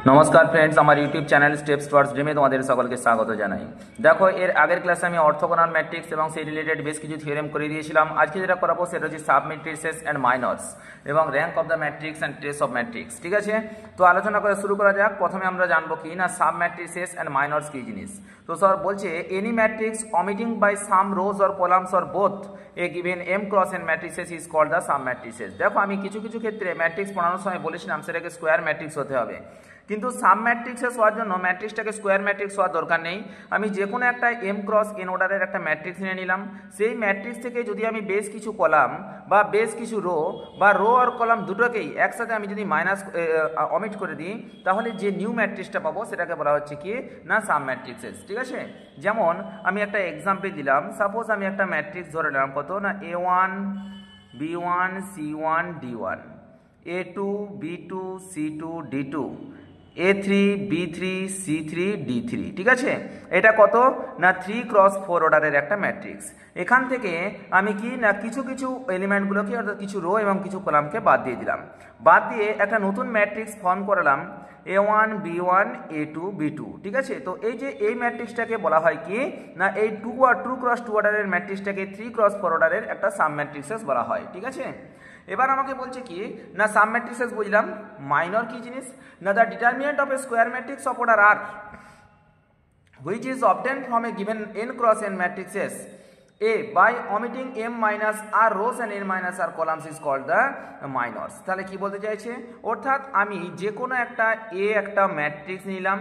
নমস্কার ফ্রেন্ডস, আমার YouTube channel steps towards ড্রিমে তোমাদের সকলকে স্বাগত জানাই। দেখো, এর আগের ক্লাসে আমি অর্থোগোনাল ম্যাট্রিক্স এবং সেই রিলেটেড বেশ কিছু থিওরেম করে দিয়েছিলাম। আজকে যেটা করাবো সেটা হচ্ছে সাব ম্যাট্রিক্সেস অ্যান্ড মাইনরস এবং rank of the matrix and trace of matrix. ঠিক আছে, তো আলোচনা করে শুরু করা যাক। প্রথমে আমরা জানবো কি না সাব ম্যাট্রিক্সেস অ্যান্ড মাইনরস কি জিনিস। তো স্যার বলছে any matrix omitting by some rows or columns or both a given m cross n matrices is called the sub matrices। দেখো, আমি কিছু কিছু ক্ষেত্রে ম্যাট্রিক্স পড়ানোর সময় বলেছিলাম সেটাকে স্কোয়ার ম্যাট্রিক্স হতে হবে, কিন্তু সাব ম্যাট্রিক্সেস হওয়ার জন্য ম্যাট্রিক্সটাকে স্কোয়ার ম্যাট্রিক্স হওয়ার দরকার নেই। আমি যে কোনো একটা এম ক্রস এন অর্ডারের একটা ম্যাট্রিক্স নিয়ে নিলাম। সেই ম্যাট্রিক্স থেকে যদি আমি বেশ কিছু কলাম বা বেশ কিছু রো বা রো আর কলাম দুটোকেই একসাথে আমি যদি অমিট করে দিই, তাহলে যে নিউ ম্যাট্রিক্সটা পাবো সেটাকে বলা হচ্ছে কি না সাব ম্যাট্রিক্সেস। ঠিক আছে, যেমন আমি একটা এক্সাম্পল দিলাম। সাপোজ আমি একটা ম্যাট্রিক্স ধরে নিলাম কত না A1 B1 C1 D1, A2 B2 C2 D2, A3 B3 C3 D3। ঠিক আছে, এটা কত না 3x4 অর্ডারের একটা ম্যাট্রিক্স। এখান থেকে আমি কি না কিছু কিছু এলিমেন্টগুলোকে অর্থাৎ কিছু রো এবং কিছু কলামকে বাদ দিয়ে দিলাম। বাদ দিয়ে একটা নতুন ম্যাট্রিক্স ফর্ম করালাম A1 B1 A2 B2। ঠিক আছে, তো এই যে এই ম্যাট্রিক্সটাকে বলা হয় কি না এই 2x2 অর্ডারের ম্যাট্রিক্সটাকে 3x4 অর্ডারের একটা সাব ম্যাট্রিক্সেস বলা হয়। ঠিক আছে, এবার আমাকে বলছে কি না সাব ম্যাট্রিক্সেস বুঝলাম, মাইনর কি জিনিস না the determinant of A square matrix of order R which is obtained from a given n cross n matrices A by omitting m minus r rows and n minus r columns is called the minors। তাহলে কি বলতে চাইছে, অর্থাৎ আমি যে কোনো একটা একটা ম্যাট্রিক্স নিলাম,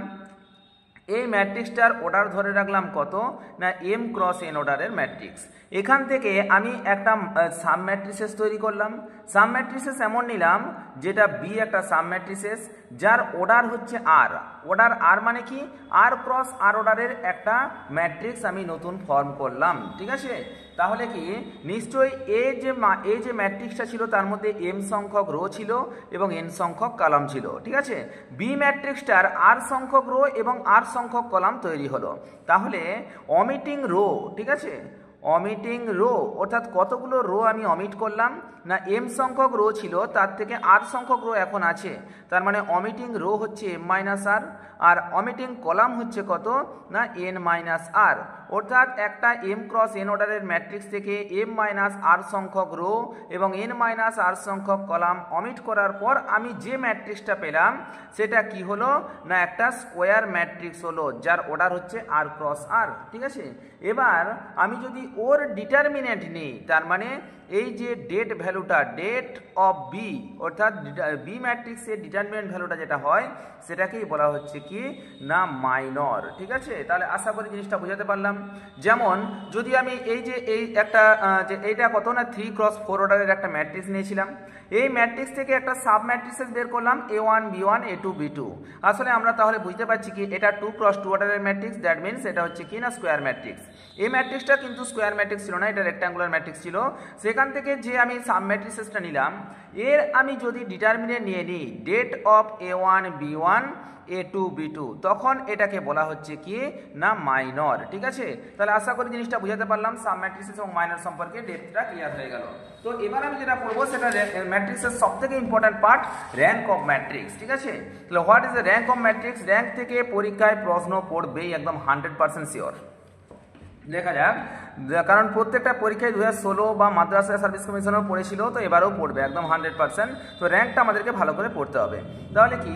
এই ম্যাট্রিক্সটার অর্ডার ধরে রাখলাম কত না এম ক্রস এন অর্ডারের ম্যাট্রিক্স। এখান থেকে আমি একটা সাব ম্যাট্রিসেস তৈরি করলাম। সাব ম্যাট্রিসেস এমন নিলাম যেটা বি একটা সাব ম্যাট্রিসেস যার অর্ডার হচ্ছে আর। অর্ডার আর মানে কি আর ক্রস আর অর্ডারের একটা ম্যাট্রিক্স আমি নতুন ফর্ম করলাম। ঠিক আছে, তাহলে কি নিশ্চয়ই এই যে ম্যাট্রিক্সটা ছিল তার মধ্যে এম সংখ্যক রো ছিল এবং এন সংখ্যক কলাম ছিল। ঠিক আছে, বি ম্যাট্রিক্সটার আর সংখ্যক রো এবং আর সংখ্যক কলাম তৈরি হলো। তাহলে অমিটিং রো, ঠিক আছে, অমিটিং রো অর্থাৎ কতগুলো রো আমি অমিট করলাম না এম সংখ্যক রো ছিল তার থেকে আর সংখ্যক রো এখন আছে, তার মানে অমিটিং রো হচ্ছে এম মাইনাস আর, আর অমিটিং কলাম হচ্ছে কত না এন মাইনাস আর। অর্থাৎ একটা এম ক্রস এন অর্ডারের ম্যাট্রিক্স থেকে এম মাইনাস আর সংখ্যক রো এবং এন মাইনাস আর সংখ্যক কলাম অমিট করার পর আমি যে ম্যাট্রিক্সটা পেলাম সেটা কি হলো না একটা স্কোয়ার ম্যাট্রিক্স হলো যার অর্ডার হচ্ছে আর ক্রস আর। ঠিক আছে, এবার আমি যদি ওর ডিটারমিনেন্ট নিই, তার মানে এই যে ডেট ভ্যালুটা ডেট অফ বি অর্থাৎ বি ম্যাট্রিক্সের ডিটারমিনেন্ট ভ্যালুটা যেটা হয় সেটাকেই বলা হচ্ছে কি না মাইনর। ঠিক আছে, তাহলে আশা করি জিনিসটা বোঝাতে পারলাম। যেমন যদি আমি এই যে এইটা কত না 3x4 অর্ডারের একটা ম্যাট্রিক্স নিয়েছিলাম, এই ম্যাট্রিক্স থেকে একটা সাব ম্যাট্রিক্সেস বের করলাম A1 B1 A2 B2। আসলে আমরা তাহলে বুঝতে পারছি কি এটা 2x2 অর্ডারের ম্যাট্রিক্স, দ্যাট মিনস এটা হচ্ছে কি না স্কোয়ার ম্যাট্রিক্স। এই ম্যাট্রিক্সটা কিন্তু স্কোয়ার ম্যাট্রিক্স ছিল না, এটা রেক্ট্যাঙ্গুলার ম্যাট্রিক্স ছিল। সেখান থেকে যে আমি সাব ম্যাট্রিক্সেসটা নিলাম এর আমি যদি ডিটারমিনেন্ট নিয়ে নিই date of A1 B1 A2 B2, তখন এটাকে বলা হচ্ছে কি না মাইনর। ঠিক আছে, তাহলে আশা করি জিনিসটা বুঝাতে পারলাম। সাব ম্যাট্রিক্সেস এবং মাইনর সম্পর্কে ডেপথটা ক্লিয়ার হয়ে গেল। তো এবার আমি যেটা পড়বো সেটা ম্যাট্রিক্সের সবথেকে important part rank of matrix. ঠিক আছে, তাহলে what is the rank of matrix. Rank থেকে পরীক্ষায় প্রশ্ন পড়বেই, একদম 100% শিওর। দেখা যাক, কারণ প্রত্যেকটা পরীক্ষায় 2016 বা মাদ্রাসা সার্ভিস কমিশনও পড়েছিল, তো এবারেও পড়বে একদম 100%। তো র্যাঙ্কটা আমাদেরকে ভালো করে পড়তে হবে। তাহলে কি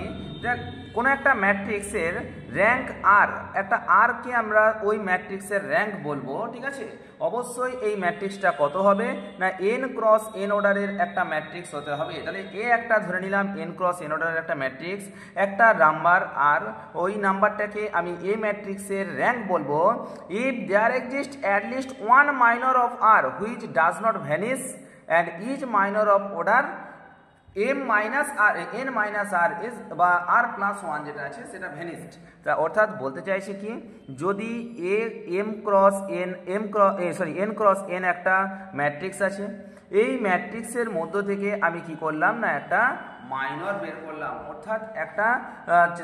কোনো একটা ম্যাট্রিক্সের র্যাঙ্ক আর, একটা আরকে আমরা ওই ম্যাট্রিক্সের র্যাঙ্ক বলবো। ঠিক আছে, অবশ্যই এই ম্যাট্রিক্সটা কত হবে না এন ক্রস এন অর্ডারের একটা ম্যাট্রিক্স হতে হবে। তাহলে এ একটা ধরে নিলাম এন ক্রস এন অর্ডারের একটা ম্যাট্রিক্স, একটা নাম্বার আর, ওই নাম্বারটাকে আমি এ ম্যাট্রিক্সের র্যাঙ্ক বলবো if there exist at least one minor of R which does not vanish and is minor of order M minus R N minus R is বা R plus one যেটা আছে সেটা vanished. তা অর্থাৎ বলতে চাইছি কি যদি এন ক্রস এন একটা ম্যাট্রিক্স আছে, এই ম্যাট্রিক্সের মধ্য থেকে আমি কি করলাম না একটা মাইনর বের করলাম, অর্থাৎ একটা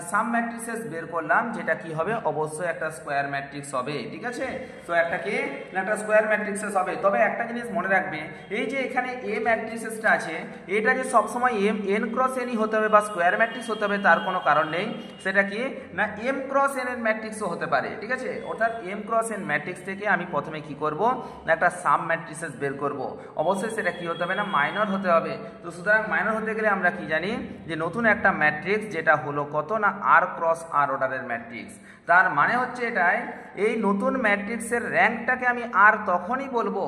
সাব ম্যাট্রিক্সেস বের করলাম, যেটা কি হবে, অবশ্যই একটা স্কোয়ার ম্যাট্রিক্স হবে। ঠিক আছে, তো একটা স্কোয়ার ম্যাট্রিক্সেস হবে। তবে একটা জিনিস মনে রাখবে, এই যে এখানে এ ম্যাট্রিক্সেসটা আছে, এটা যে সবসময় এন ক্রস এনই হতে হবে বা স্কোয়ার ম্যাট্রিক্স হতে হবে তার কোনো কারণ নেই। সেটা কি না, এম ক্রস এন এর ম্যাট্রিক্সও হতে পারে। ঠিক আছে, অর্থাৎ এম ক্রস এন ম্যাট্রিক্স থেকে আমি প্রথমে কি করব না, একটা সাব ম্যাট্রিক্সেস বের করব। অবশ্যই সেটা কি হতে হবে না, মাইনর হতে হবে। তো সুতরাং মাইনর হতে গেলে আমরা কি জানি যে নতুন একটা ম্যাট্রিক্স, যেটা হলো কত না আর ক্রস আর অর্ডারের ম্যাট্রিক্স। তার মানে হচ্ছে এটাই, এই নতুন ম্যাট্রিক্সের র্যাঙ্কটাকে আমি আর তখনই বলবো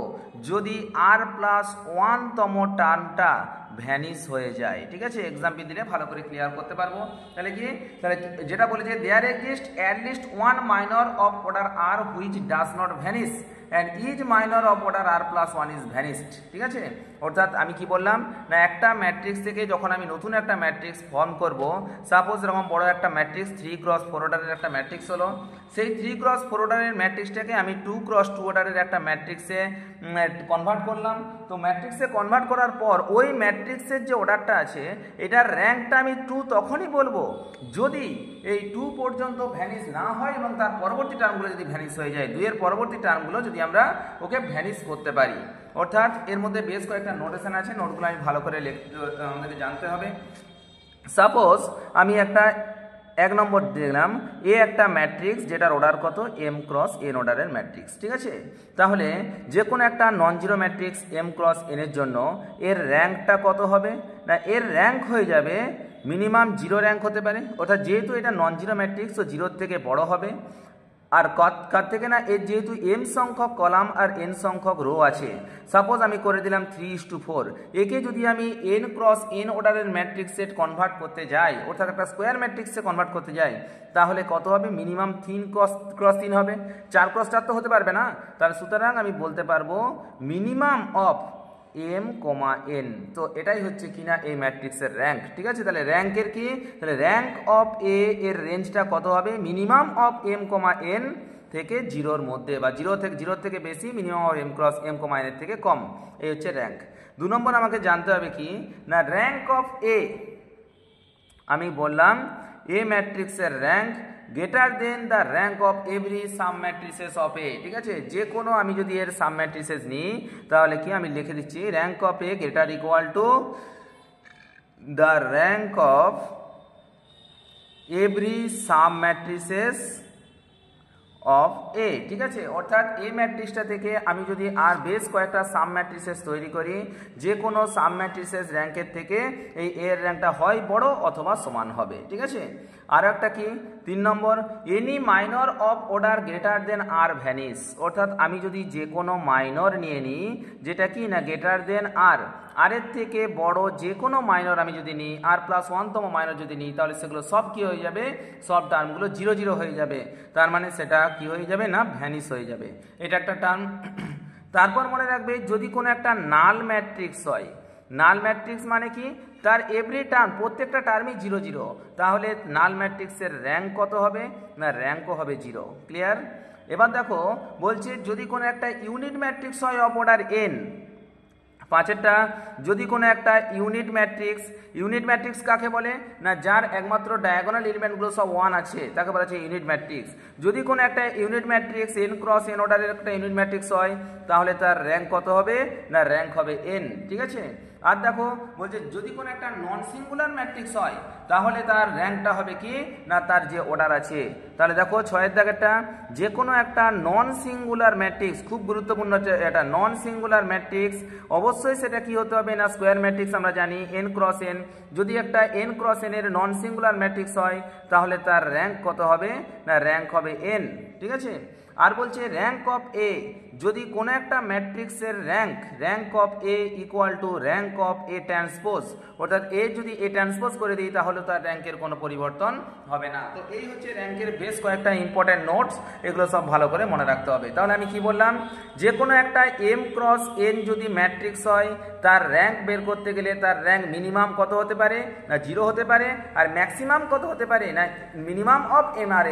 যদি আর প্লাস 1 তম টার্মটা ভ্যানিশ হয়ে যায়। ঠিক আছে, এক্সাম্পল দিলে ভালো করে ক্লিয়ার করতে পারবো। তাহলে যেটা বলেছে, there exist at least one minor of order R which does not vanish and each minor of order R plus 1 is vanished. ঠিক আছে, অর্থাৎ আমি কি বললাম না, একটা ম্যাট্রিক্স থেকে যখন আমি নতুন একটা ম্যাট্রিক্স ফর্ম করব, সাপোজ এরকম বড় একটা ম্যাট্রিক্স 3x4 অর্ডারের একটা ম্যাট্রিক্স হলো, সেই 3x4 অর্ডারের ম্যাট্রিক্সটাকে আমি 2x2 অর্ডারের একটা ম্যাট্রিক্সে কনভার্ট করলাম। তো ম্যাট্রিক্সে কনভার্ট করার পর ওই ম্যাট্রিক্সের যে অর্ডারটা আছে, এটার র্যাঙ্কটা আমি 2 তখনই বলবো যদি এই 2 পর্যন্ত ভ্যানিশ না হয় এবং তার পরবর্তী টার্মগুলো যদি ভ্যানিশ হয়ে যায়, 2 এর পরবর্তী টার্মগুলো যদি আমরা ওকে ভ্যানিশ করতে পারি। অর্থাৎ এর মধ্যে বেশ কয়েকটা নোটেশন আছে, নোটগুলো আমি ভালো করে আমাদেরকে জানতে হবে। সাপোজ আমি একটা 1 নম্বর দিলাম, এ একটা ম্যাট্রিক্স যেটার অর্ডার কত, এম ক্রস এন অর্ডারের ম্যাট্রিক্স। ঠিক আছে, তাহলে যে কোনো একটা non zero matrix M cross N এর জন্য এর র্যাঙ্কটা কত হবে না, এর র্যাঙ্ক হয়ে যাবে মিনিমাম 0 র্যাঙ্ক হতে পারে, অর্থাৎ যেহেতু এটা নন জিরো ম্যাট্রিক্স তো 0 থেকে বড় হবে। আর কার থেকে না, এর যেহেতু এম সংখ্যক কলাম আর এন সংখ্যক রো আছে, সাপোজ আমি করে দিলাম 3:4, একে যদি আমি এন ক্রস এন অর্ডারের ম্যাট্রিক্সে কনভার্ট করতে যাই, অর্থাৎ একটা স্কোয়ার ম্যাট্রিক্সে কনভার্ট করতে যাই, তাহলে কত হবে, মিনিমাম 3x3 হবে, 4x4 তো হতে পারবে না। তাহলে সুতরাং আমি বলতে পারবো minimum of M comma N. তো এটাই হচ্ছে কিনা এই ম্যাট্রিক্সের র্যাঙ্ক। ঠিক আছে, তাহলে র্যাঙ্কের কি, তাহলে র্যাঙ্ক অফ এ এর রেঞ্জটা কত হবে, minimum of M comma N থেকে 0-র মধ্যে, বা 0 থেকে বেশি, minimum of M cross M comma এনের থেকে কম। এই হচ্ছে র্যাঙ্ক। 2 নম্বর আমাকে জানতে হবে কি না, র্যাঙ্ক অফ এ। আমি বললাম এ ম্যাট্রিক্সের rank greater than the rank of every sub matrices of A. ঠিক আছে, যে কোনো আমি যদি এর সাব ম্যাট্রিসেস নিই, তাহলে কি আমি লিখে দিচ্ছি, rank of A greater equal to the rank of every sub matrices of A. ঠিক আছে, অর্থাৎ এ ম্যাট্রিক্সটা থেকে আমি যদি আর বেশ কয়েকটা সাব ম্যাট্রিসেস তৈরি করি, যে কোনো সাব ম্যাট্রিসেস র্যাঙ্কের থেকে এই এর র্যাঙ্কটা হয় বড় অথবা সমান হবে। ঠিক আছে, আর একটা কি 3 number, any minor of order greater than r vanish. অর্থাৎ আমি যদি যে কোনো মাইনর নিয়ে নিই, যেটা কি না গ্রেটার দেন আর, আর এর থেকে বড় যে কোনো মাইনর আমি যদি নিই, আর প্লাস 1 তম মাইনর যদি নিই, তাহলে সেগুলো সব কি হয়ে যাবে, সব টার্মগুলো 0 হয়ে যাবে। তার মানে সেটা কি হয়ে যাবে না, ভ্যানিশ হয়ে যাবে। এটা একটা টার্ম। তারপর মনে রাখবে, যদি কোনো একটা নাল ম্যাট্রিক্স হয়, নাল ম্যাট্রিক্স মানে কি, তার এভরি টার্ম, প্রত্যেকটা টার্মই 0, তাহলে নাল ম্যাট্রিক্সের র্যাঙ্ক কত হবে না, র্যাঙ্কও হবে 0। ক্লিয়ার? এবার দেখো বলছে, যদি কোনো একটা ইউনিট ম্যাট্রিক্স হয় অফ অর্ডার এন, 5এরটা, যদি কোনো একটা ইউনিট ম্যাট্রিক্স কাকে বলে না, যার একমাত্র ডায়াগোনাল এলিমেন্টগুলো সব 1 আছে, তাকে বলা হচ্ছে ইউনিট ম্যাট্রিক্স। যদি কোনো একটা unit matrix N cross N অর্ডারের একটা ইউনিট ম্যাট্রিক্স হয়, তাহলে তার র্যাঙ্ক কত হবে না, র্যাঙ্ক হবে এন। ঠিক আছে, আর দেখো বলছে, যদি কোনো একটা নন সিঙ্গুলার ম্যাট্রিক্স হয়, তাহলে তার র্যাঙ্কটা হবে কি না, তার যে অর্ডার আছে। তাহলে দেখো 6এর দাগেরটা, যে কোনো একটা নন সিঙ্গুলার ম্যাট্রিক্স, খুব গুরুত্বপূর্ণ এটা, নন সিঙ্গুলার ম্যাট্রিক্স অবশ্যই সেটা কি হতে হবে না, স্কোয়ার ম্যাট্রিক্স আমরা জানি এন ক্রস এন। যদি একটা এন ক্রস এন এর নন সিঙ্গুলার ম্যাট্রিক্স হয়, তাহলে তার র্যাঙ্ক কত হবে না, র্যাঙ্ক হবে এন। ঠিক আছে, আর বলছে র্যাঙ্ক অফ এ, যদি কোনো একটা ম্যাট্রিক্সের rank of A equal to rank of A transpose, অর্থাৎ এ যদি এ ট্রান্সপোজ করে দিই, তাহলে তার র্যাঙ্কের কোনো পরিবর্তন হবে না। তো এই হচ্ছে র্যাঙ্কের বেশ কয়েকটা ইম্পর্টেন্ট নোটস, এগুলো সব ভালো করে মনে রাখতে হবে। তাহলে আমি কি বললাম, যে কোনো একটা এম ক্রস এন যদি ম্যাট্রিক্স হয়, তার র্যাঙ্ক বের করতে গেলে তার র্যাঙ্ক মিনিমাম কত হতে পারে না, 0 হতে পারে, আর ম্যাক্সিমাম কত হতে পারে না, মিনিমাম অফ এম আর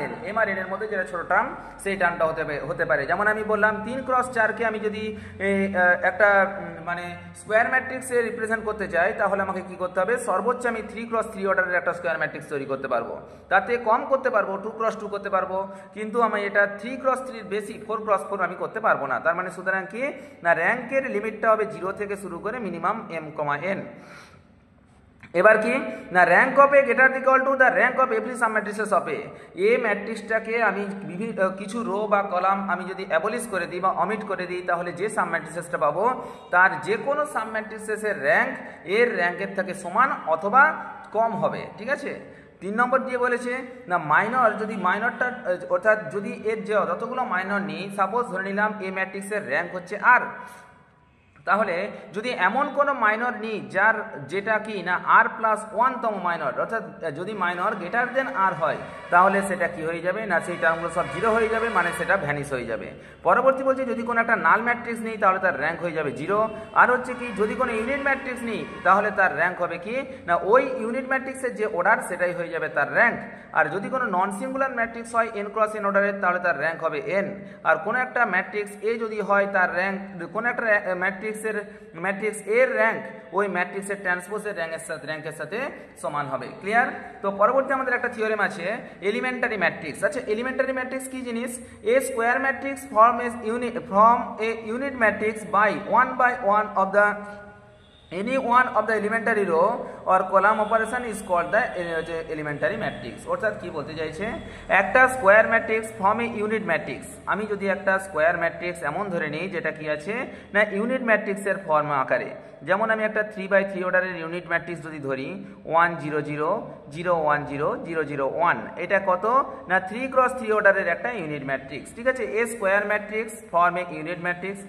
এন এর মধ্যে যেটা ছোট টার্ম, সেই টার্মটা হতে পারে। যেমন আমি বললাম 3x3 3x4 কে আমি যদি একটা মানে স্কোয়ার ম্যাট্রিক্সে রিপ্রেজেন্ট করতে চাই তাহলে আমাকে কি করতে হবে, সর্বোচ্চ আমি 3x3 অর্ডারের একটা স্কোয়ার ম্যাট্রিক্স তৈরি করতে পারবো, তাতে কম করতে পারবো 2x2 করতে পারবো, কিন্তু আমি এটা 3x3 বেশি 4x4 আমি করতে পারবো না। তার মানে সুতরাং কি না র্যাঙ্কের লিমিটটা হবে 0 থেকে শুরু করে মিনিমাম m, n। এবার কি না rank of A greater equal to the rank of every sub matrices of A. A ম্যাট্রিক্সটাকে আমি কিছু রো বা কলাম আমি যদি অ্যাবলিশ করে দিই বা অমিট করে দিই তাহলে যে সাব ম্যাট্রিক্সেসটা পাবো তার যে কোনো সাব ম্যাট্রিক্সেসের র্যাঙ্ক এর র্যাঙ্কের থেকে সমান অথবা কম হবে। ঠিক আছে, 3 নম্বর দিয়ে বলেছে না মাইনর, যদি মাইনরটা অর্থাৎ যদি এর যে যতগুলো মাইনর নেই, সাপোজ ধরে নিলাম এ ম্যাট্রিক্সের র্যাঙ্ক হচ্ছে আর, তাহলে যদি এমন কোনো মাইনর নিই যেটা কি না r+1তম মাইনর, অর্থাৎ যদি মাইনর গ্রেটার দেন আর হয় তাহলে সেটা কি হয়ে যাবে না সেই টার্মগুলো সব 0 হয়ে যাবে, মানে সেটা ভ্যানিশ হয়ে যাবে। পরবর্তী বলছে যদি কোনো একটা নাল ম্যাট্রিক্স নিই তাহলে তার র্যাঙ্ক হয়ে যাবে 0। আর হচ্ছে কি যদি কোনো ইউনিট ম্যাট্রিক্স নিই তাহলে তার র্যাঙ্ক হবে কি না ওই ইউনিট ম্যাট্রিক্সের যে অর্ডার সেটাই হয়ে যাবে তার র্যাঙ্ক। আর যদি কোনো নন সিঙ্গুলার ম্যাট্রিক্স হয় n×n অর্ডারের তাহলে তার র্যাঙ্ক হবে n। আর কোনো একটা ম্যাট্রিক্স এ যদি হয় তার র্যাঙ্ক, কোনো একটা ম্যাট্রিক্স এর র্যাঙ্ক ওই ম্যাট্রিক্সের ট্রান্সপোজের র্যাঙ্কের সাথে সমান হবে। ক্লিয়ার? তো পরবর্তী আমাদের একটা থিওরেম আছে এলিমেন্টারি ম্যাট্রিক্স। আচ্ছা, এলিমেন্টারি ম্যাট্রিক্স কি জিনিস? A square matrix from a unit matrix by 1/1 of the any one of the elementary row or column operation is called the elementary matrix। অর্থাৎ কি বলতে চাইছে, একটা square matrix form a unit matrix, আমি যদি একটা স্কোয়ার ম্যাট্রিক্স এমন ধরে নিই যেটা কি আছে না ইউনিট ম্যাট্রিক্সের ফর্ম আকারে, যেমন আমি একটা 3/3 অর্ডারের ইউনিট ম্যাট্রিক্স যদি ধরি 1 0 0 0 1 0 0 0 1, এটা কত না 3x3 অর্ডারের একটা ইউনিট ম্যাট্রিক্স। ঠিক আছে, a square matrix form a unit matrix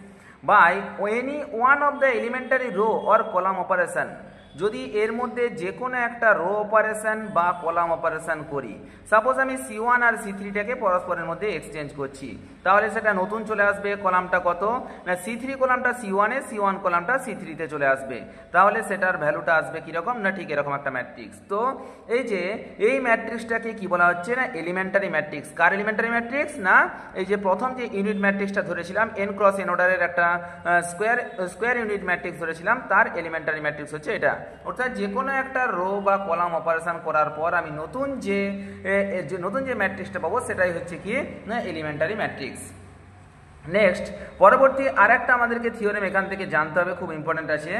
by any one of the elementary row or column operation, যদি এর মধ্যে যে কোনো একটা রো অপারেশন বা কলাম অপারেশন করি, সাপোজ আমি C1 আর C3টাকে পরস্পরের মধ্যে এক্সচেঞ্জ করছি, তাহলে সেটা নতুন চলে আসবে কলামটা কত না C3 কলামটা C1 এ, C1 কলামটা C3 তে চলে আসবে, তাহলে সেটার ভ্যালুটা আসবে কিরকম না ঠিক এরকম একটা ম্যাট্রিক্স। তো এই যে এই ম্যাট্রিক্সটাকে কি বলা হচ্ছে না এলিমেন্টারি ম্যাট্রিক্স। কার এলিমেন্টারি ম্যাট্রিক্স না এই যে প্রথম যে ইউনিট ম্যাট্রিক্সটা ধরেছিলাম n×n অর্ডারের একটা স্কোয়ার ইউনিট ম্যাট্রিক্স ধরেছিলাম, তার এলিমেন্টারি ম্যাট্রিক্স হচ্ছে এটা। অর্থাৎ যে কোনো একটা রো বা কলাম অপারেশন করার পর আমি নতুন যে ম্যাট্রিক্সটা পাবো সেটাই হচ্ছে কি না এলিমেন্টারি ম্যাট্রিক্স। নেক্সট পরবর্তী আর একটা আমাদেরকে থিওরেম এখান থেকে জানতে হবে, খুব ইম্পর্টেন্ট আছে।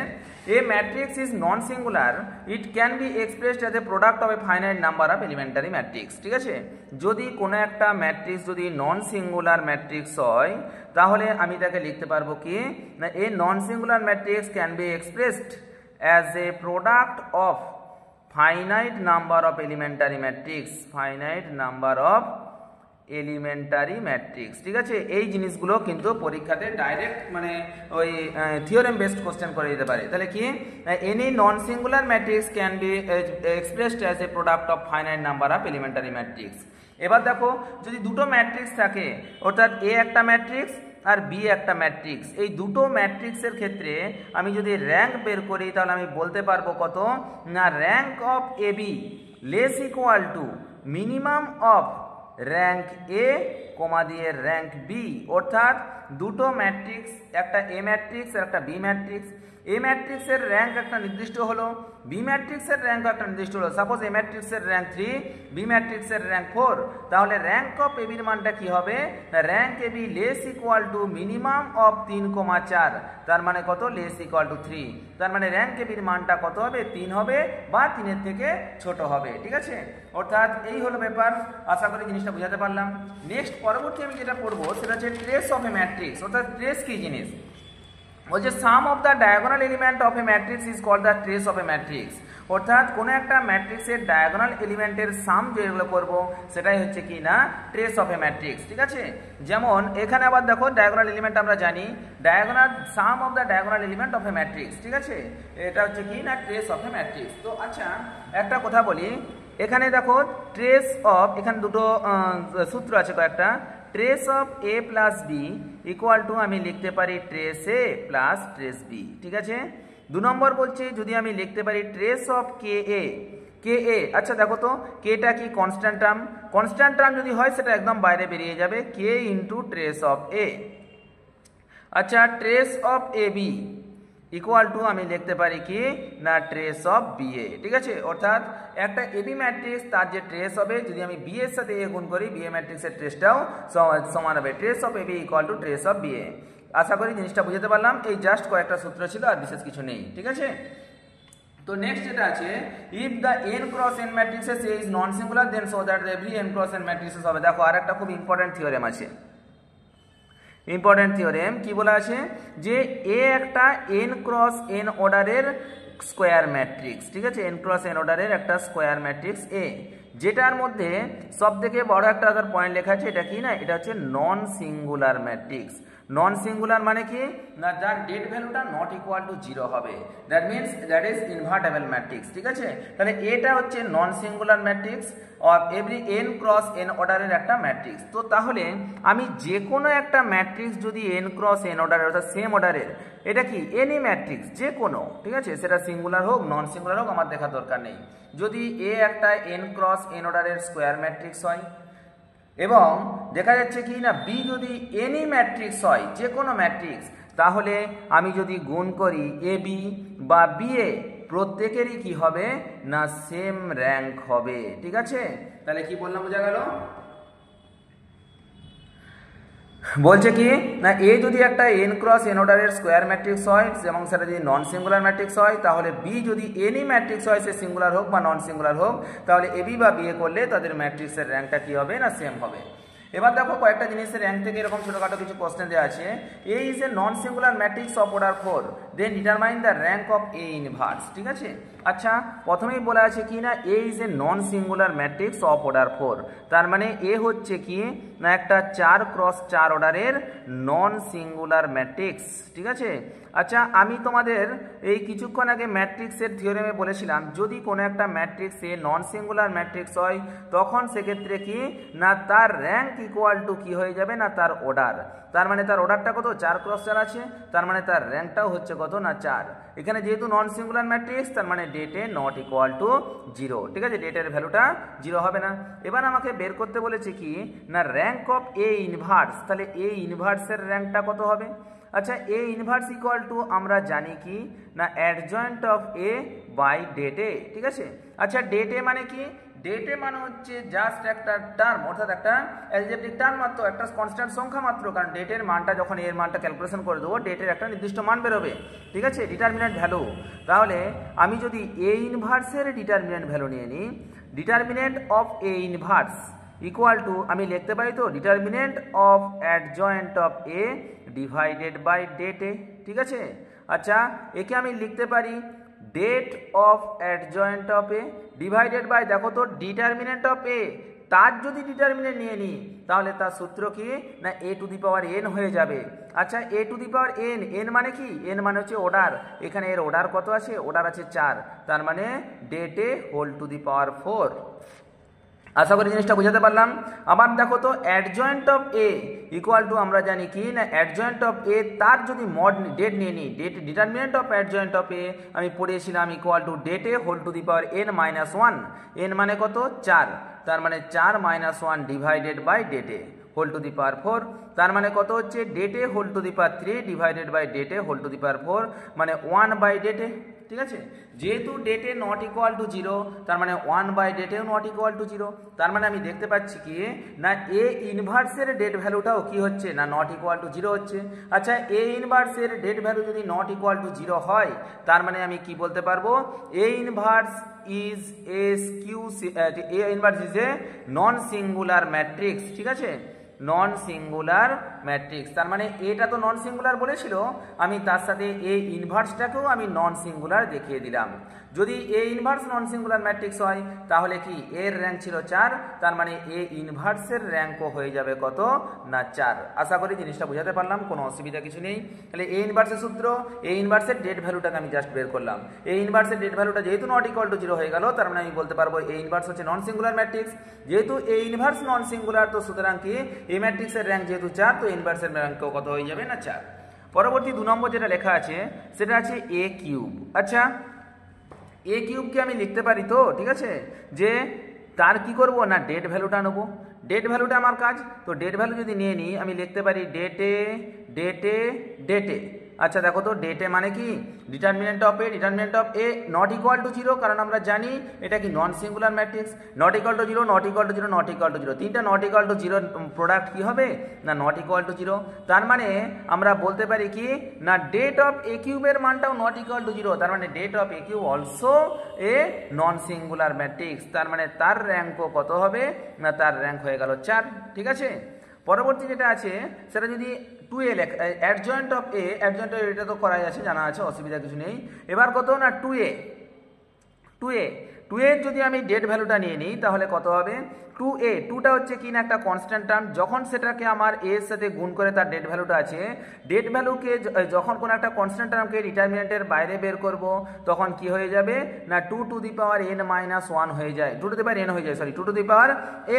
A matrix is non singular, it can be expressed as a product of a finite number of elementary matrix. ঠিক আছে, যদি কোনো একটা ম্যাট্রিক্স যদি নন সিঙ্গুলার ম্যাট্রিক্স হয় তাহলে আমি তাকে লিখতে পারবো কি না a non singular matrix can be expressed as a product of finite number of elementary matrix, finite number of elementary matrix। ঠিক আছে, এই জিনিসগুলো কিন্তু পরীক্ষাতে ডাইরেক্ট মানে ওই থিওরেম বেসড কোশ্চেন করে দিতে পারে। তাহলে কি any non singular matrix can be expressed as a product of finite number of elementary matrix. এবার দেখো যদি দুটো ম্যাট্রিক্স থাকে, অর্থাৎ এ একটা ম্যাট্রিক্স আর বি একটা ম্যাট্রিক্স, এই দুটো ম্যাট্রিক্সের ক্ষেত্রে আমি যদি র্যাঙ্ক বের করি তাহলে আমি বলতে পারবো কত না rank of A B less equal to minimum of rank A comma দিয়ে র্যাঙ্ক বি। অর্থাৎ দুটো ম্যাট্রিক্স, একটা এ ম্যাট্রিক্স আর একটা বি ম্যাট্রিক্স, এ ম্যাট্রিক্সের র্যাঙ্ক একটা নির্দিষ্ট হলো, বি ম্যাট্রিক্সের র্যাঙ্ক একটা নির্দিষ্ট হলো। সাপোজ এ ম্যাট্রিক্সের র্যাঙ্ক 3, বি ম্যাট্রিক্সের র্যাঙ্ক 4, তাহলে র্যাঙ্ক অফ এ বির মানটা কি হবে rank A B less equal to minimum of 3,4, তার মানে কত লেস ইকুয়াল টু 3, তার মানে র্যাঙ্ক এ বির মানটা কত হবে 3 হবে বা 3-এর থেকে ছোট হবে। ঠিক আছে, অর্থাৎ এই হলো ব্যাপার, আশা করি জিনিসটা বুঝাতে পারলাম। নেক্সট পরবর্তী আমি যেটা পড়বো সেটা হচ্ছে ট্রেস অফ এ ম্যাট্রিক্স। অর্থাৎ ট্রেস কি জিনিস বলছে sum of the diagonal element of a matrix is called the trace of a matrix. অর্থাৎ কোনো একটা ম্যাট্রিক্সের ডায়াগোনাল এলিমেন্টের সাম যেগুলো করবো সেটাই হচ্ছে কি না ট্রেস অফ এ ম্যাট্রিক্স। ঠিক আছে, যেমন এখানে আবার দেখো ডায়াগোনাল এলিমেন্ট আমরা জানি diagonal some of the diagonal element of a matrix. ঠিক আছে, এটা হচ্ছে কি না ট্রেস অফ এ ম্যাট্রিক্স। তো আচ্ছা একটা কথা বলি, এখানে দেখো ট্রেস অফ, এখানে দুটো সূত্র আছে কয়েকটা। Trace of A plus B equal to আমি লিখতে পারি trace A plus trace B. ঠিক আছে, 2 নম্বর বলছে যদি আমি লিখতে পারি ট্রেস অফ কে এ। আচ্ছা দেখো তো কেটা কি কনস্ট্যান্ট টার্ম, কনস্ট্যান্ট টার্ম যদি হয় সেটা একদম বাইরে বেরিয়ে যাবে K into trace of A. আচ্ছা, trace of A B equal to আমি লিখতে পারি কি না ট্রেস অফ বি এ। ঠিক আছে, অর্থাৎ একটা এবি ম্যাট্রিক্স তার যে ট্রেস হবে যদি আমি বি এর সাথে এ গুণ করি বি এ ম্যাট্রিক্সের ট্রেসটাও সমান হবে। Trace of A B equal to trace of B A. আশা করি জিনিসটা বুঝতে পারলাম। এই জাস্ট কয়েকটা সূত্র ছিল, আর বিশেষ কিছু নেই। ঠিক আছে, তো নেক্সট যেটা আছে, if the n cross n matrices A is non singular then so that every n cross n matrices হবে। দেখো আর একটা খুব ইম্পর্টেন্ট থিওরেম আছে, ইম্পর্টেন্ট থিওরেম কি বলা আছে যে এ একটা n ক্রস n অর্ডারের স্কোয়ার ম্যাট্রিক্স। ঠিক আছে, n ক্রস n অর্ডারের একটা স্কোয়ার ম্যাট্রিক্স এ, যেটার মধ্যে সব থেকে বড় একটা আদার পয়েন্ট লেখা আছে, এটা কি না, এটা হচ্ছে নন সিঙ্গুলার ম্যাট্রিক্স। নন সিঙ্গুলার মানে কি না যার ডেট ভ্যালুটা নট ইকুয়াল টু 0 হবে, that means that is invertible matrix. ঠিক আছে, তাহলে এটা হচ্ছে নন singular matrix of every n cross n অর্ডারের একটা ম্যাট্রিক্স। তো তাহলে আমি যে কোনো একটা ম্যাট্রিক্স যদি n ক্রস n অর্ডারের অর্থাৎ সেম অর্ডারের, এটা কি এনি ম্যাট্রিক্স যে কোনো, ঠিক আছে, সেটা সিঙ্গুলার হোক নন সিঙ্গুলার হোক আমার দেখার দরকার নেই, যদি এ একটা n ক্রস n অর্ডারের স্কোয়ার ম্যাট্রিক্স হয় এবং দেখা যাচ্ছে কি না বি যদি এনি ম্যাট্রিক্স হয় যে কোনো ম্যাট্রিক্স, তাহলে আমি যদি গুণ করি এ বি বা বি এ প্রত্যেকেরই কি হবে না সেম র্যাঙ্ক হবে। ঠিক আছে, তাহলে কি বললাম বোঝা গেল? বলছে কি না এ যদি একটা n ক্রস n অর্ডারের স্কোয়ার ম্যাট্রিক্স হয় এবং সেটা যদি নন সিঙ্গুলার ম্যাট্রিক্স হয়, তাহলে বি যদি এনি ম্যাট্রিক্স হয় সে সিঙ্গুলার হোক বা নন সিঙ্গুলার হোক, তাহলে এ বি বা বি এ করলে তাদের ম্যাট্রিক্সের র্যাঙ্কটা কি হবে না সেম হবে। এবার দেখো কয়েকটা জিনিসের র্যাঙ্ক থেকে এরকম ছোটখাটো কিছু প্রশ্ন দেওয়া আছে। A is a non singular matrix of order 4 then determine the rank of A inverse. ঠিক আছে, আচ্ছা প্রথমেই বলা আছে কি না A is a non singular matrix of order 4, তার মানে এ হচ্ছে কি না একটা 4 ক্রস 4 অর্ডারের নন সিঙ্গুলার ম্যাট্রিক্স। ঠিক আছে, আচ্ছা আমি তোমাদের এই কিছুক্ষণ আগে ম্যাট্রিক্সের থিওরেমে বলেছিলাম যদি কোনো একটা ম্যাট্রিক্স এ নন সিঙ্গুলার ম্যাট্রিক্স হয় তখন সেক্ষেত্রে কি না তার র্যাঙ্ক ইকুয়াল টু কি হয়ে যাবে না তার অর্ডার। তার মানে তার অর্ডারটা কত 4 ক্রস 4 আছে, তার মানে তার র্যাঙ্কটাও হচ্ছে কত না 4। এখানে যেহেতু নন সিঙ্গুলার ম্যাট্রিক্স তার মানে ডেটে নট ইকুয়াল টু 0। ঠিক আছে, ডেটের ভ্যালুটা 0 হবে না। এবার আমাকে বের করতে বলেছে কি না র্যাঙ্ক অফ এ ইনভার্স, তাহলে এ ইনভার্সের র্যাঙ্কটা কত হবে? আচ্ছা এ ইনভার্স ইকুয়াল টু আমরা জানি কি না অ্যাডজয়েন্ট অফ এ বাই ডেটে। ঠিক আছে, আচ্ছা ডেটে মানে কি, ডেটে মানে হচ্ছে জাস্ট একটা টার্ম, অর্থাৎ একটা অ্যালজেব্রিক টার্ম মাত্র, একটা কনস্ট্যান্ট সংখ্যা মাত্র, কারণ ডেটের মানটা যখন এর মানটা ক্যালকুলেশন করে দেবো ডেটের একটা নির্দিষ্ট মান বেরোবে। ঠিক আছে, ডিটারমিনেন্ট ভ্যালু। তাহলে আমি যদি এ ইনভার্সের ডিটারমিনেন্ট ভ্যালু নিয়ে নিই, determinant of A inverse equal to আমি লিখতে পারি তো determinant of adjoint of A divided by ডেটে। ঠিক আছে, আচ্ছা একে আমি লিখতে পারি det of adjoint of A divided by দেখো তো ডিটারমিনেন্ট অফ এ, তার যদি ডিটারমিনেন্ট নিয়ে নিই তাহলে তার সূত্র কি না এ টু দি পাওয়ার এন হয়ে যাবে। আচ্ছা A to the power n, n মানে কি, এন মানে হচ্ছে অর্ডার, এখানে এর অর্ডার কত আছে, অর্ডার আছে 4, তার মানে ডেটে হোল টু দি পাওয়ার 4। আশা করি জিনিসটা বুঝাতে পারলাম। আবার দেখো তো adjoint of A equal to আমরা জানি কি না অ্যাডজয়েন্ট অফ এ তার যদি মড ডেট নিয়ে নিই, det determinant of adjoint of A আমি পড়িয়েছিলাম equal to det A whole to the power n minus 1, n মানে কত 4, তার মানে 4 minus 1 divided by det A whole to the power 4, তার মানে কত হচ্ছে ডেটে whole to the power 3 divided by det A whole to the power 4 মানে 1 বাই ডেটে। ঠিক আছে, যেহেতু ডেটে নট ইকুয়াল টু 0 তার মানে 1 বাই ডেটেও নট ইকুয়াল টু 0, তার মানে আমি দেখতে পাচ্ছি কি না এ ইনভার্সের ডেট ভ্যালুটাও কি হচ্ছে না নট ইকুয়াল টু 0 হচ্ছে। আচ্ছা এ ইনভার্সের ডেট ভ্যালু যদি নট ইকুয়াল টু 0 হয় তার মানে আমি কি বলতে পারবো A inverse is a non singular matrix. ঠিক আছে, নন সিঙ্গুলার ম্যাট্রিক্স, তার মানে এটা তো নন সিঙ্গুলার বলেছিল, আমি তার সাথে এ ইনভার্সটাকেও আমি নন সিঙ্গুলার দেখিয়ে দিলাম। যদি A inverse non singular matrix হয় তাহলে কি এর র্যাঙ্ক ছিল 4, তার মানে এ ইনভার্সের র্যাঙ্কও হয়ে যাবে কত না 4। আশা করি জিনিসটা বুঝাতে পারলাম, কোনো অসুবিধা কিছু নেই। তাহলে এ ইনভার্সের সূত্র, এ ইনভার্সের ডেট ভ্যালুটাকে আমি জাস্ট বের করলাম, এ ইনভার্সের ডেট ভ্যালুটা যেহেতু নট ইকুয়াল টু 0 হয়ে গেল তার মানে আমি বলতে পারবো এ ইনভার্স হচ্ছে নন সিঙ্গুলার ম্যাট্রিক্স। যেহেতু এ ইনভার্স নন সিঙ্গুলার তো সুতরাং কি এ ম্যাট্রিক্সের র্যাঙ্ক যেহেতু 4 তো ইনভার্সের র্যাঙ্কও কত হয়ে যাবে না 4। পরবর্তী 2 নম্বর যেটা লেখা আছে সেটা আছে এ কিউব। আচ্ছা এ কিউবকে আমি লিখতে পারি তো, ঠিক আছে, যে তার কি করব না ডেট ভ্যালুটা নেবো। ডেট ভ্যালুটা আমার কাজ। তো ডেট ভ্যালু যদি নিয়ে নিই আমি লিখতে পারি ডেটে ডেটে ডেটে। আচ্ছা দেখো তো ডেটে মানে কি determinant of A not equal to zero, কারণ আমরা জানি এটা কি non singular matrix. Not equal to zero, not equal to zero, not equal to zero, তিনটা not equal to zero product কি হবে না নট ইকুয়াল টু জিরো। তার মানে আমরা বলতে পারি কি না ডেট অফ এ কিউবের মানটাও নট ইকুয়াল টু জিরো, তার মানে det of A cube also a non singular matrix. তার মানে তার র্যাঙ্কও কত হবে না তার র্যাঙ্ক হয়ে গেল 4। ঠিক আছে, পরবর্তী যেটা আছে সেটা যদি 2a adjoint of A, adjoint of এটা তো করাই আছে, জানা আছে, অসুবিধা কিছু নেই। এবার কত না 2a এর যদি আমি ডেট ভ্যালুটা নিয়ে নিই তাহলে কত হবে 2a। 2টা হচ্ছে কি না একটা কনস্ট্যান্ট টার্ম, যখন সেটাকে আমার a এর সাথে গুণ করে তার ডেট ভ্যালুটা আছে, ডেট ভ্যালুকে যখন কোনো একটা কনস্ট্যান্ট টার্মকে ডিটারমিনেন্টের বাইরে বের করব তখন কি হয়ে যাবে না 2 two the power n minus 1 হয়ে যায়, 2 টু দি পাওয়ার n হয়ে যায়, sorry 2 two the power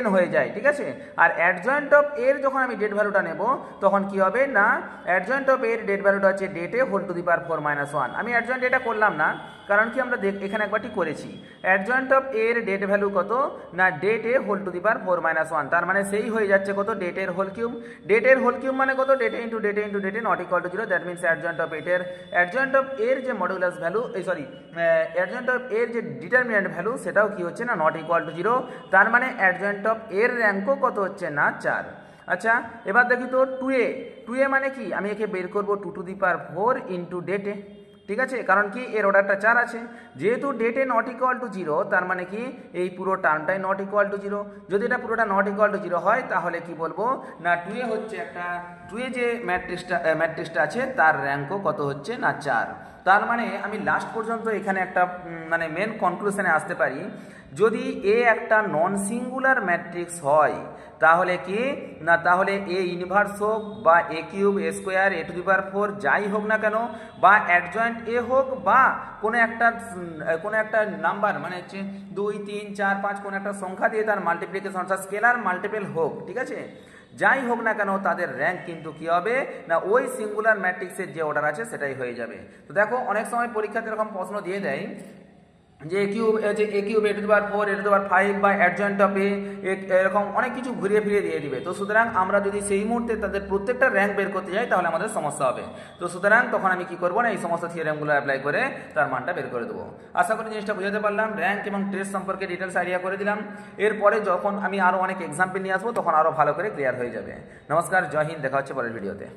n হয়ে যায়। ঠিক আছে, আর অ্যাডজয়েন্ট অফ এর যখন আমি ডেট ভ্যালুটা নেব তখন কি হবে না অ্যাডজয়েন্ট অফ এর ডেট ভ্যালুটা হচ্ছে ডেটে whole to the power 4 minus 1। আমি অ্যাডজয়েন্ট এটা করলাম না, কারণ কি আমরা এখানে একবারটি করেছি। অ্যাডজয়েন্ট অফ এর ডেট ভ্যালু কত না det A whole to the power 4 minus 1, তার মানে সেই হয়ে যাচ্ছে কত ডেটের হোল কিউব। ডেটের হোল কিউব মানে কত ডেটে ইন্টু ডেটে ইন্টু ডেটে not equal to zero, that means adjoint of এর যে মডুলাস ভ্যালু অ্যাডজয়েন্ট অফ এর যে ডিটারমিনেন্ট ভ্যালু সেটাও কি হচ্ছে না নট ইকুয়াল টু জিরো, তার মানে অ্যাডজয়েন্ট অফ এর র্যাঙ্কও কত হচ্ছে না 4। আচ্ছা এবার দেখি তো 2a মানে কি আমি একে বের করবো 2 টু দি পাওয়ার 4 ইন্টু ডেটে। ঠিক আছে, কারণ কি এর অর্ডারটা 4 আছে, যেহেতু ডেটে নট ইকুয়াল টু জিরো তার মানে কি এই পুরো টার্মটাই নট ইকুয়াল টু জিরো। যদি এটা পুরোটা নট ইকুয়াল টু জিরো হয় তাহলে কি বলবো না 2a হচ্ছে একটা 2a যে ম্যাট্রিক্সটা আছে তার র্যাঙ্কও কত হচ্ছে না 4। তার মানে আমি লাস্ট পর্যন্ত এখানে একটা মানে মেন কনক্লুশনে আসতে পারি, যদি এ একটা নন সিঙ্গুলার ম্যাট্রিক্স হয় তাহলে কি না তাহলে এ ইনভার্স হোক বা A cube A square A to the power 4 যাই হোক না কেন, বা অ্যাডজয়েন্ট এ হোক বা কোনো একটা নাম্বার মানে হচ্ছে 2 3 4 5 কোনো একটা সংখ্যা দিয়ে তার মাল্টিপ্লিকেশন অর্থাৎ স্কেলার মাল্টিপল হোক, ঠিক আছে, যাই হোক না কেন তাদের র্যাঙ্ক কিন্তু কি হবে না ওই সিঙ্গুলার ম্যাট্রিক্সের যে অর্ডার আছে সেটাই হয়ে যাবে। তো দেখো অনেক সময় পরীক্ষাতে এরকম প্রশ্ন দিয়ে দেয় যে A cube A to the power 4 A to the power 5 বা অ্যাডজয়েন্ট অফ এরকম অনেক কিছু ঘুরিয়ে ফিরিয়ে দিয়ে দিবে। তো সুতরাং আমরা যদি সেই মুহূর্তে তাদের প্রত্যেকটা র্যাঙ্ক বের করতে যাই তাহলে আমাদের সমস্যা হবে। তো সুতরাং তখন আমি কি করবো না এই সমস্ত থিওরেমগুলো অ্যাপ্লাই করে তার মানটা বের করে দেবো। আশা করি জিনিসটা বুঝাতে পারলাম, র্যাঙ্ক এবং টেস্ট সম্পর্কে ডিটেলস আইডিয়া করে দিলাম। এরপরে যখন আমি আরও অনেক এক্সাম্পল নিয়ে আসবো তখন আরও ভালো করে ক্লিয়ার হয়ে যাবে। নমস্কার, জয় হিন্দ, দেখা হচ্ছে পরের ভিডিওতে।